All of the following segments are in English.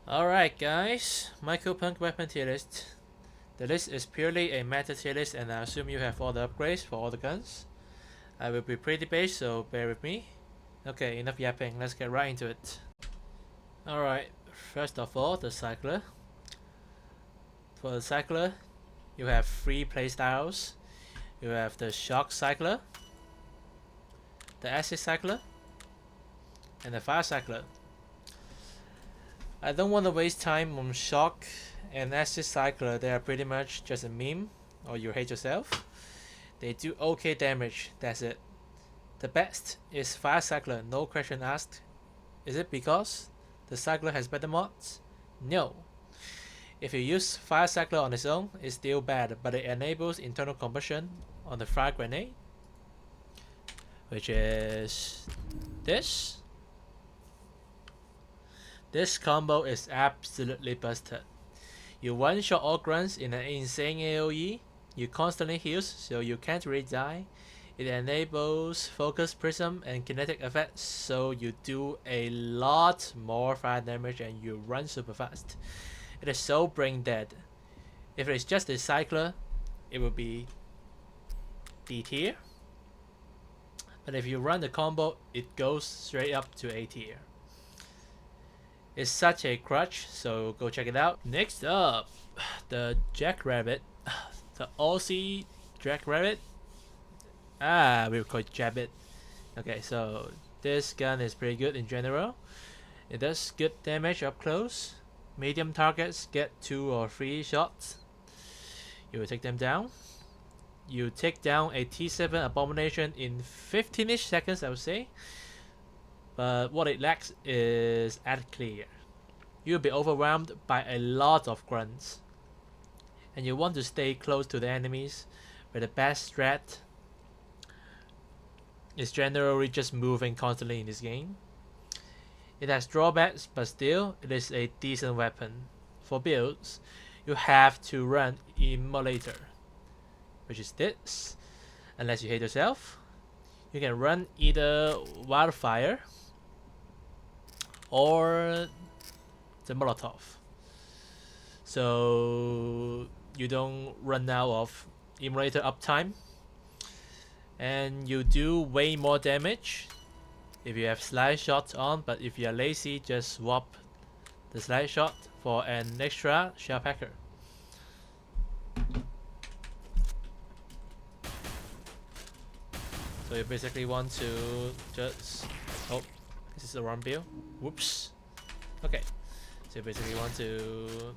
Alright guys, Mycopunk weapon tier list. The list is purely a meta tier list and I assume you have all the upgrades for all the guns. I will be pretty base, so bear with me. Okay, enough yapping, let's get right into it. Alright, first of all, the Cycler. For the Cycler, you have 3 playstyles. You have the Shock Cycler, the Acid Cycler, and the Fire Cycler. I don't want to waste time on Shock and Acid Cycler. They are pretty much just a meme, or you hate yourself. They do okay damage, that's it. The best is Fire Cycler, no question asked. Is it because the Cycler has better mods? No. If you use Fire Cycler on its own, it's still bad, but it enables internal combustion on the fire grenade, which is this. This combo is absolutely busted. You one-shot all grunts in an insane AoE, you constantly heal so you can't really die. It enables focus prism and kinetic effects, so you do a lot more fire damage and you run super fast. It is so brain dead. If it's just a cycler, it would be D tier. But if you run the combo, it goes straight up to A tier. It's such a crutch, so go check it out. Next up, the Jackrabbit, the Aussie Jackrabbit. We'll call it Jabbit. Okay, so this gun is pretty good in general. It does good damage up close. Medium targets get 2 or 3 shots. You will take them down. You take down a T7 Abomination in 15-ish seconds, I would say. But what it lacks is ad clear. You'll be overwhelmed by a lot of grunts. And you want to stay close to the enemies, where the best strat is generally just moving constantly in this game. It has drawbacks, but still, it is a decent weapon. For builds, you have to run Immolator, which is this. Unless you hate yourself, you can run either Wildfire or the Molotov, so you don't run out of Immolator uptime, and you do way more damage if you have slide shot on. But if you are lazy, just swap the slide shot for an extra shell packer. So you basically want to just... oh, this is the wrong build. Whoops. Okay. So you basically want to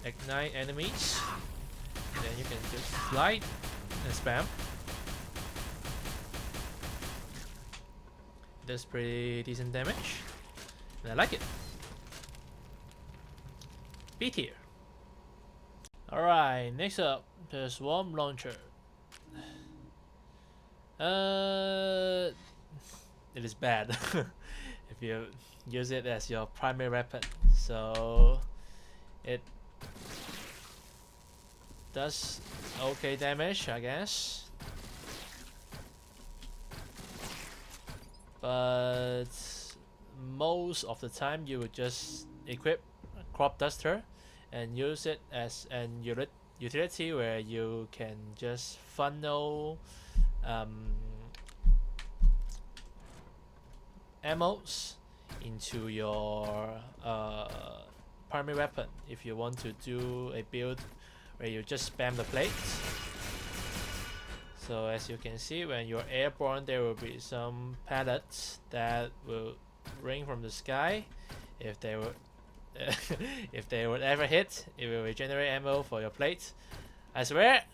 ignite enemies. And then you can just slide and spam. Does pretty decent damage. And I like it. B tier. Alright, next up, the Swarm Launcher. It is bad if you use it as your primary weapon. So it does okay damage, I guess, but most of the time you would just equip a Crop Duster and use it as an utility where you can just funnel ammos into your primary weapon if you want to do a build where you just spam the plates. So as you can see, when you're airborne, there will be some pellets that will rain from the sky. If they would if they would ever hit, it will regenerate ammo for your plates. I swear,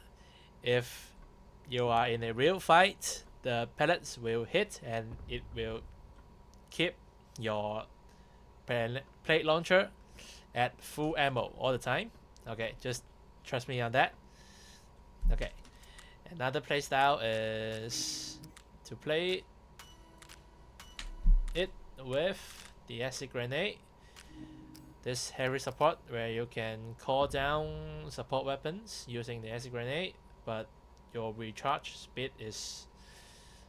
if you are in a real fight, the pellets will hit and it will keep your plate launcher at full ammo all the time. Okay, just trust me on that. Okay, another playstyle is to play it with the acid grenade. This heavy support where you can call down support weapons using the acid grenade, but your recharge speed is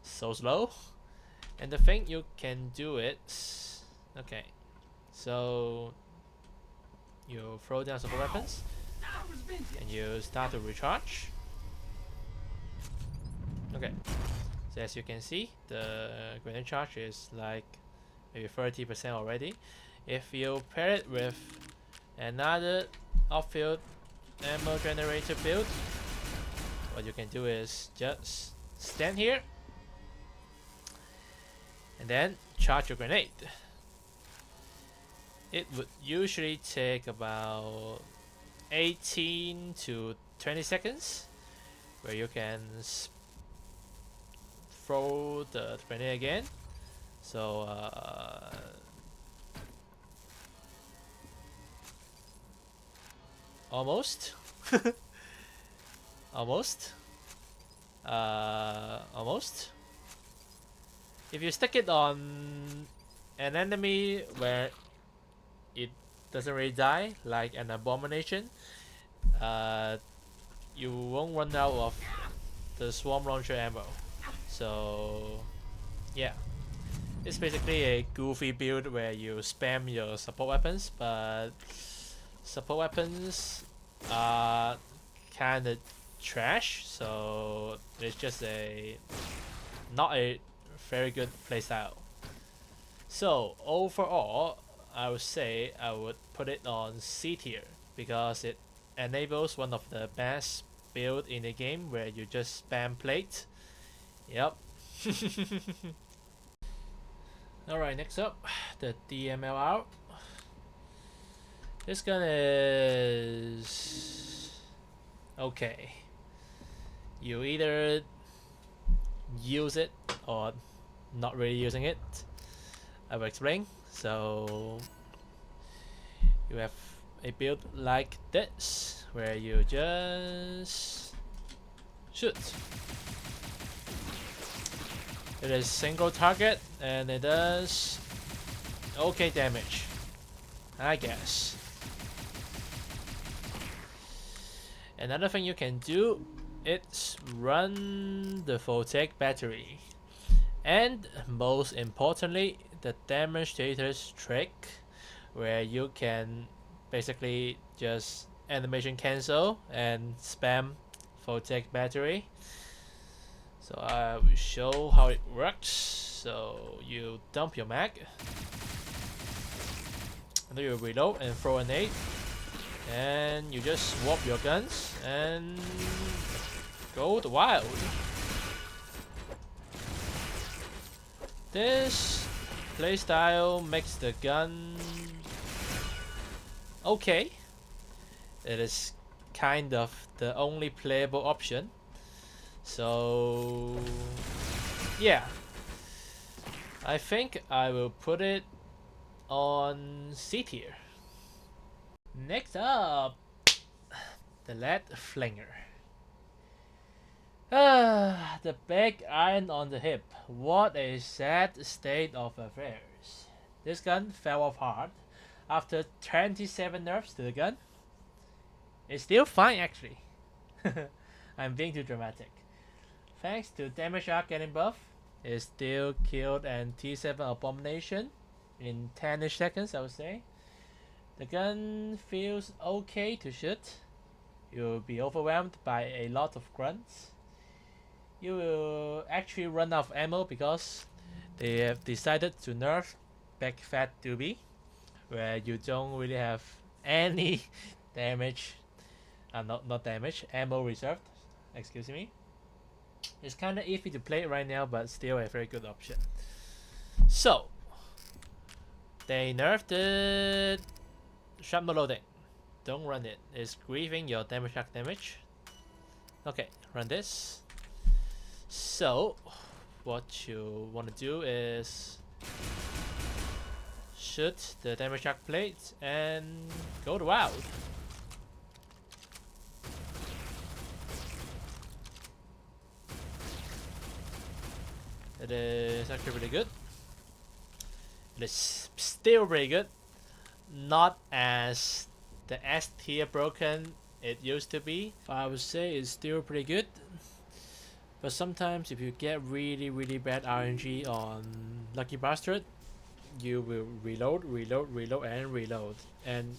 so slow. And the thing you can do it, okay, So you throw down support weapons and you start to recharge. Okay, so as you can see, the grenade charge is like maybe 30% already. If you pair it with another outfield ammo generator build, what you can do is just stand here and then charge your grenade. It would usually take about 18 to 20 seconds where you can throw the grenade again. So almost almost almost. If you stick it on an enemy where it doesn't really die, like an abomination, you won't run out of the swarm launcher ammo. So yeah, it's basically a goofy build where you spam your support weapons, but support weapons are kinda trash, so it's just not a very good playstyle. So overall, I would say I would put it on C tier because it enables one of the best build in the game where you just spam plate. Yep. Alright, next up, the DMLR. This gun is okay. You either use it or not really using it. I will explain. So you have a build like this where you just shoot. It is single target and it does okay damage, I guess. Another thing you can do is run the voltaic battery, and most importantly, the demonstrator's trick, where you can basically just animation cancel and spam voltaic battery. So I will show how it works. So you dump your mag, and then you reload and throw a nade, and you just swap your guns and go the wild. This playstyle makes the gun okay. It is kind of the only playable option. So yeah, I think I will put it on C tier. Next up, the lead Flinger. The big iron on the hip. What a sad state of affairs. This gun fell off hard after 27 nerfs to the gun. It's still fine actually. I'm being too dramatic. Thanks to damage arc getting buff, it still killed an T7 abomination in 10ish seconds, I would say. The gun feels okay to shoot. You'll be overwhelmed by a lot of grunts. You will actually run out of ammo because they have decided to nerf Big Fat Doobie, where you don't really have any damage, not damage, ammo reserved, excuse me. It's kinda iffy to play right now, but still a very good option. So, they nerfed the shrapnel loading. Don't run it. It's grieving your damage arc damage. Okay, run this. So, what you want to do is shoot the damage arc plate and go to wild. It is actually really good. It is still pretty good. Not as the S tier broken it used to be. I would say it's still pretty good. But sometimes if you get really bad RNG on Lucky Bastard, you will reload, and reload, and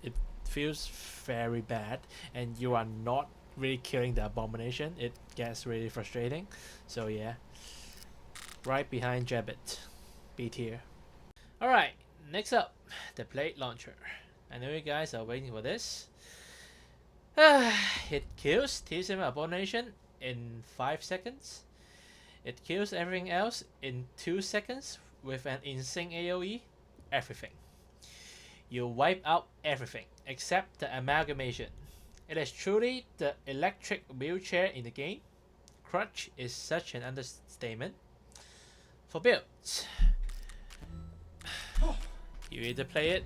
it feels very bad, and you are not really killing the abomination. It gets really frustrating. So yeah, right behind Jackrabbit, B tier. Alright, next up, the plate launcher. I know you guys are waiting for this. It kills T7 abomination in 5 seconds. It kills everything else in 2 seconds with an insane AoE. Everything. You wipe out everything except the amalgamation. It is truly the electric wheelchair in the game. Crutch is such an understatement. For builds, you either play it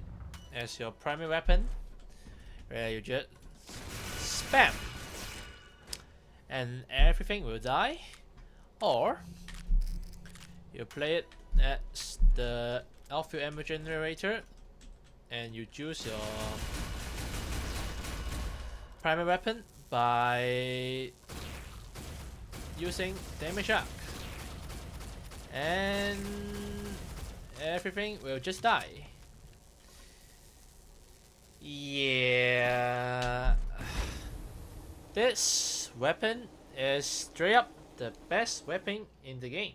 as your primary weapon, where you just spam and everything will die, or you play it as the outfield ammo generator and you choose your primary weapon by using damage shock, and everything will just die. Yeah, this weapon is straight up the best weapon in the game,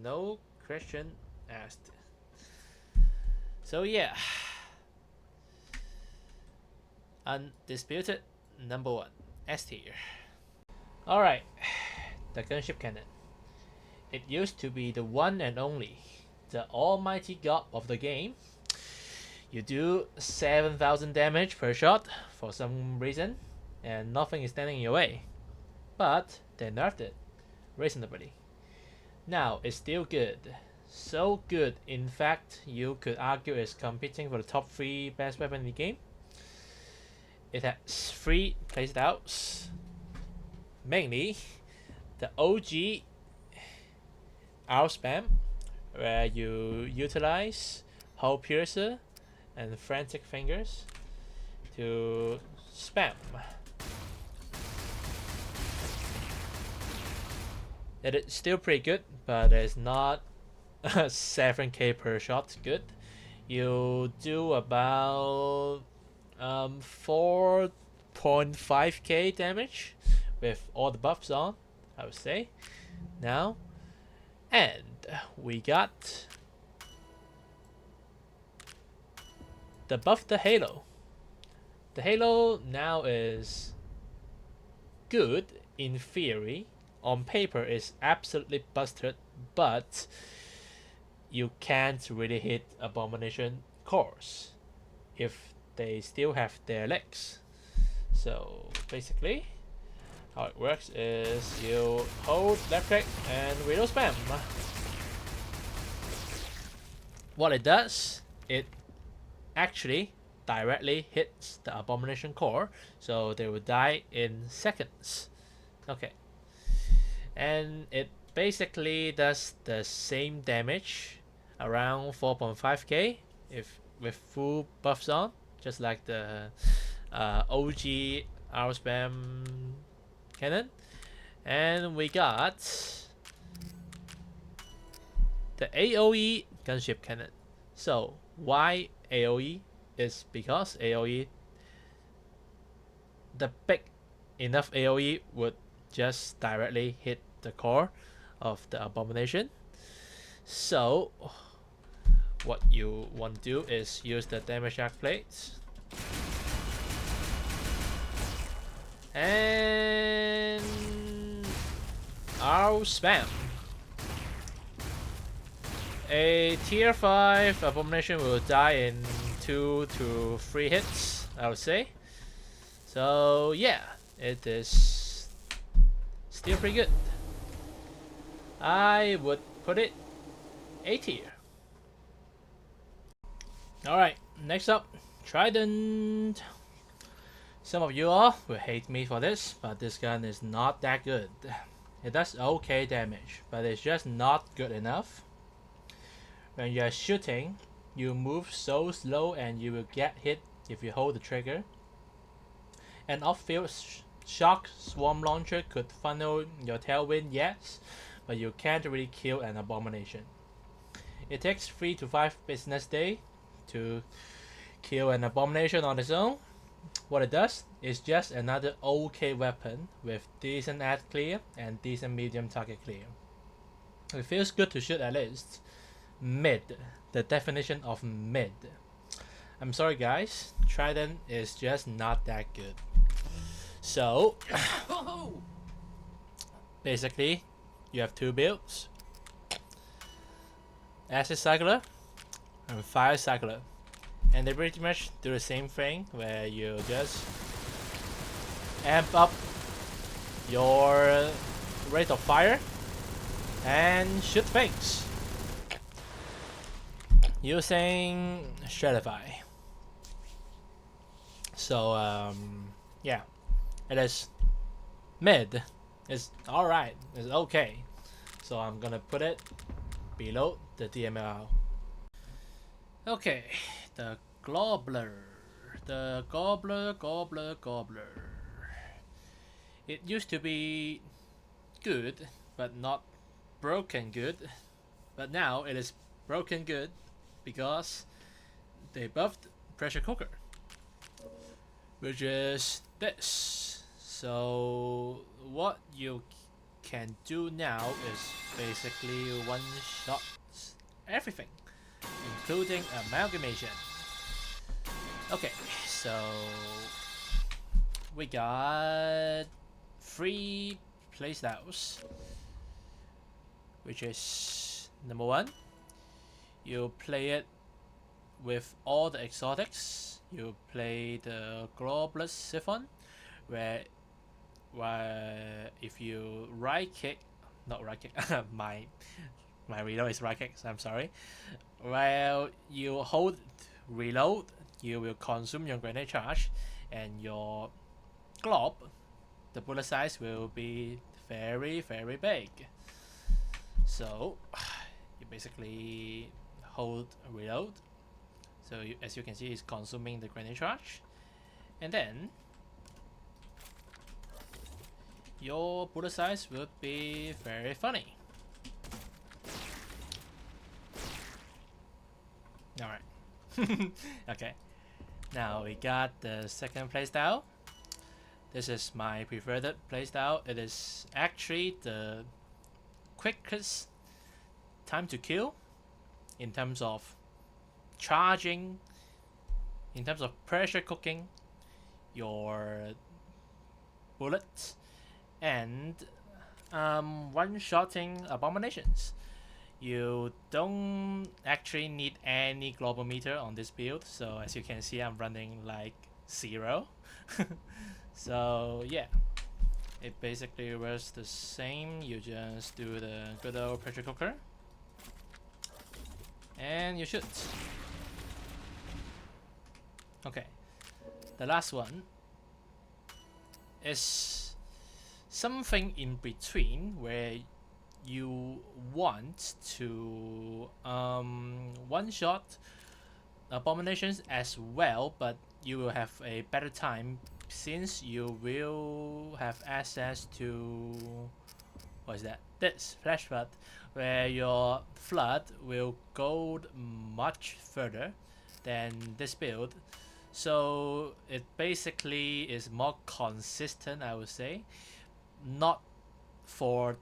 no question asked. So yeah, undisputed number 1, S tier. Alright, the Gunship Cannon. It used to be the one and only, the almighty god of the game. You do 7,000 damage per shot for some reason, and nothing is standing in your way. But they nerfed it reasonably. Now it's still good. So good, in fact, you could argue it's competing for the top 3 best weapon in the game. It has 3 playstyles. Mainly, the OG R spam, where you utilize Hole Piercer and Frantic Fingers to spam. It is still pretty good, but it's not 7k per shot good. You do about 4.5k damage with all the buffs on, I would say. Now, and we got the buff, the Halo. The Halo now is good in theory. On paper is absolutely busted, but you can't really hit Abomination cores if they still have their legs. So basically, how it works is you hold left click and reload spam. What it does, it actually directly hits the Abomination core, so they will die in seconds. Okay. And it basically does the same damage, around 4.5k if with full buffs on, just like the OG R spam cannon. And we got the AoE Gunship Cannon. So why AoE? Is because AoE, the big enough AoE would just directly hit the core of the Abomination. So what you want to do is use the damage shock plates and R spam. A tier 5 Abomination will die in 2 to 3 hits, I would say. So yeah, it is still pretty good. I would put it A tier. Alright, next up, Trident. Some of you all will hate me for this, but this gun is not that good. It does okay damage, but it's just not good enough. When you are shooting, you move so slow and you will get hit if you hold the trigger. An off-field shock swarm launcher could funnel your tailwind, yes, but you can't really kill an Abomination. It takes 3 to 5 business days to kill an abomination on its own. What it does is just another OK weapon with decent ad clear and decent medium target clear. It feels good to shoot at least. Mid. The definition of mid. I'm sorry guys, Trident is just not that good. So, basically, you have two builds. Acid Cycler and Fire Cycler. And they pretty much do the same thing where you just amp up your rate of fire and shoot things using Stratify. So yeah, it is mid. It's alright, it's okay. So I'm gonna put it below the DMLR. Okay, the Globbler. The Gobbler. It used to be good, but not broken good. But now it is broken good because they buffed Pressure Cooker, which is this. So what you can do now is basically one-shot everything, including amalgamation. Okay, so we got 3 playstyles, which is number 1, you play it with all the exotics. You play the Globbler Siphon, where if you my reload is right click, so I'm sorry. While you hold reload, you will consume your grenade charge, and your glob, the bullet size will be very big. So you basically hold reload. So as you can see, it's consuming the grenade charge, and then your bullet size will be very funny. Alright. Okay. Now we got the second playstyle. This is my preferred playstyle. It is actually the quickest time to kill in terms of charging, in terms of pressure cooking your bullets, and one-shotting abominations. You don't actually need any global meter on this build, so as you can see, I'm running like 0. So yeah, it basically works the same. You just do the good old pressure cooker and you shoot. Okay, the last one is something in between, where you want to one-shot abominations as well, but you will have a better time since you will have access to, what is that? This flash flood, where your flood will go much further than this build. So it basically is more consistent, I would say, not for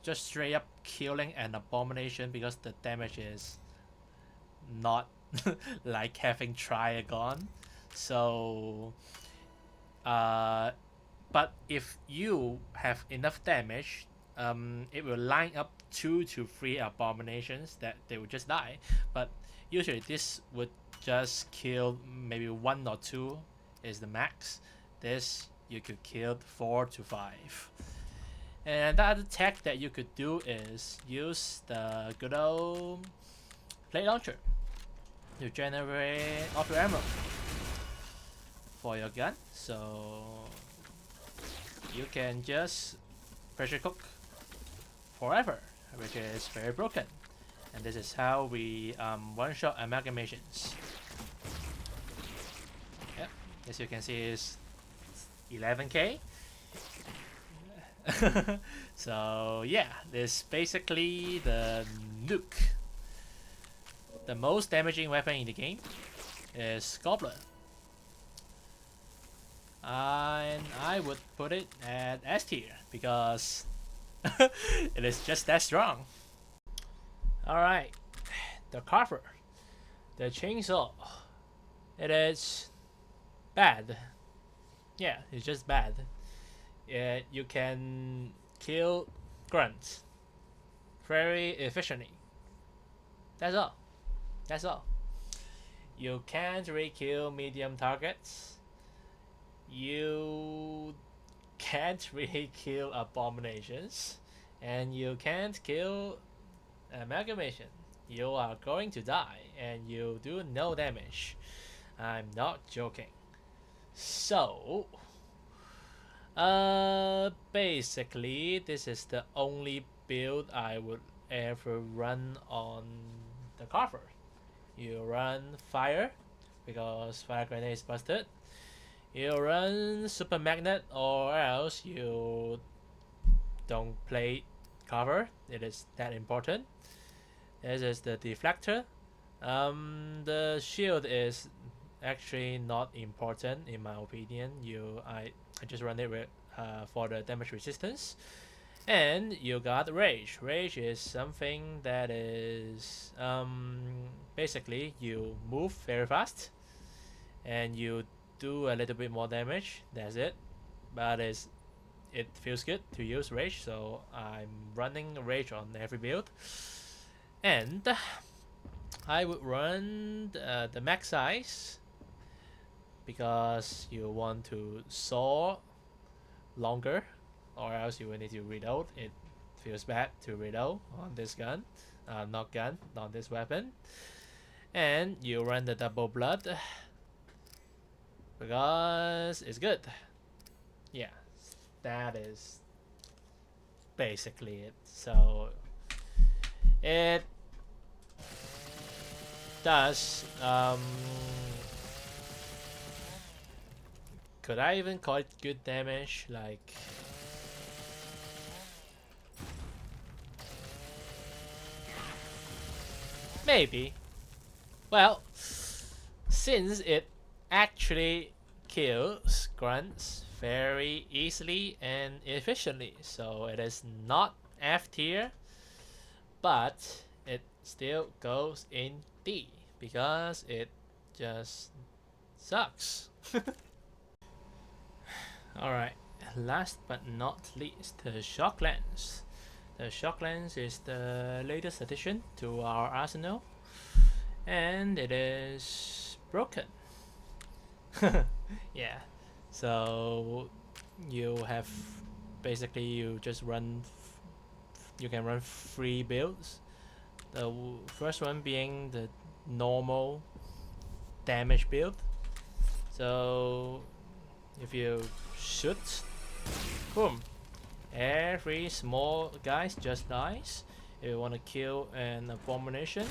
just straight up killing an abomination, because the damage is not like having Triagon. So but if you have enough damage, it will line up 2 to 3 abominations that they will just die. But usually this would just kill maybe 1 or 2 is the max. This you could kill 4 to 5. And the other tech that you could do is use the good old plate launcher to generate auto ammo for your gun. So you can just pressure cook forever, which is very broken. And this is how we one-shot amalgamations. Yep, as you can see, is 11k. So yeah, this is basically the nuke. the most damaging weapon in the game is Globbler. And I would put it at S tier because it is just that strong. Alright, the Carver. The chainsaw. It is bad. Yeah, it's just bad. You can kill grunts very efficiently. That's all. That's all. You can't really kill medium targets. You can't really kill abominations. And you can't kill amalgamation. You are going to die and you do no damage. I'm not joking. So, basically, this is the only build I would ever run on the Carver. You run fire because fire grenade is busted. You run super magnet, or else you don't play Carver. It is that important. This is the deflector. The shield is actually not important in my opinion. I just run it with, for the damage resistance. And you got rage. Rage is something that is basically you move very fast and you do a little bit more damage. That's it. But it feels good to use rage, so I'm running rage on every build. And I would run the max size because you want to saw longer, or else you will need to reload. It feels bad to reload on this gun, not this weapon. And you run the double blood because it's good. Yeah, that is basically it. So it does could I even call it good damage? Like, maybe. Well, since it actually kills grunts very easily and efficiently, so it is not F tier, but it still goes in D because it just sucks. Alright, last but not least, the Shocklance. The Shocklance is the latest addition to our arsenal, and it is broken. Yeah, so you have basically you just run. You can run 3 builds. The first one being the normal damage build. So if you shoot, boom, every small guys just dies. If you want to kill an abomination,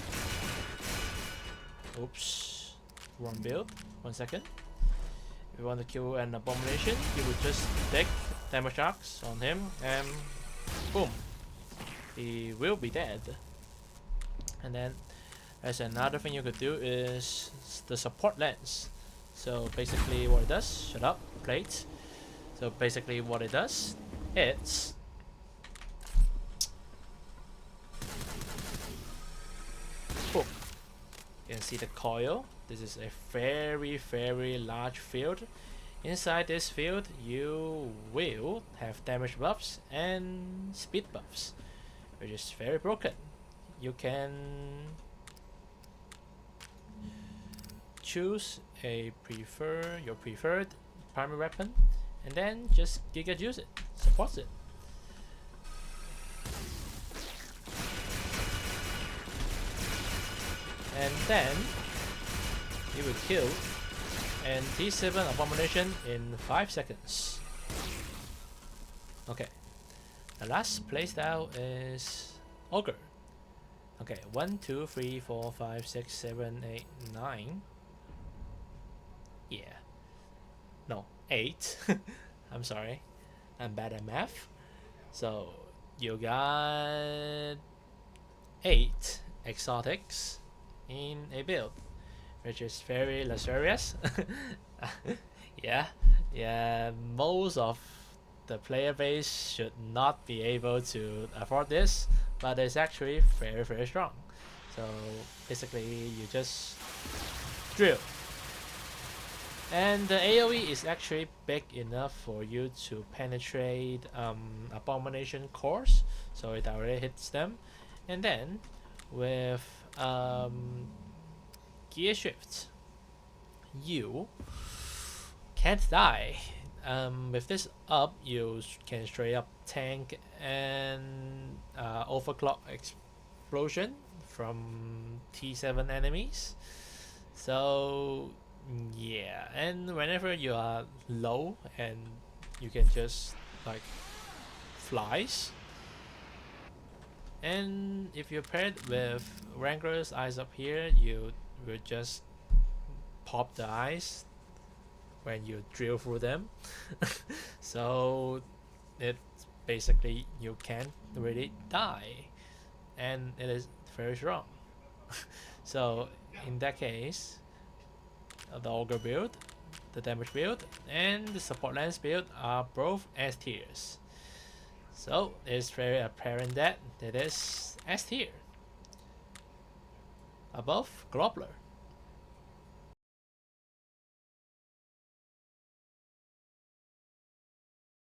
oops, wrong build, 1 second. If you want to kill an abomination, you would just take damage arcs on him and boom, he will be dead. And then there's another thing you could do is the support lens. So basically what it does, shut up, plate. So basically what it does, it's boom. You can see the coil. This is a very large field. Inside this field you will have damage buffs and speed buffs, which is very broken. You can choose your preferred primary weapon and then just giga juice it, supports it. And then you will kill an T7 abomination in 5 seconds. Okay, the last playstyle is Ogre. Okay, 1, 2, 3, 4, 5, 6, 7, 8, 9. Yeah. No, 8. I'm sorry. I'm bad at math. So, you got 8 exotics in a build, which is very luxurious. yeah, yeah. Most of the player base should not be able to afford this, but it's actually very strong. So basically, you just drill. And the AoE is actually big enough for you to penetrate Abomination cores, so it already hits them. And then with gear shift, you can't die. With this up, you can straight up tank and overclock explosion from T7 enemies. So yeah, and whenever you are low and you can just like flies. And if you're paired with Wrangler's eyes up here, you will just pop the eyes when you drill through them. So it basically you can't really die, and it is very strong. So in that case, the Ogre build, the damage build, and the support lance build are both S tiers. So it's very apparent that it is S tier. Above, Globbler.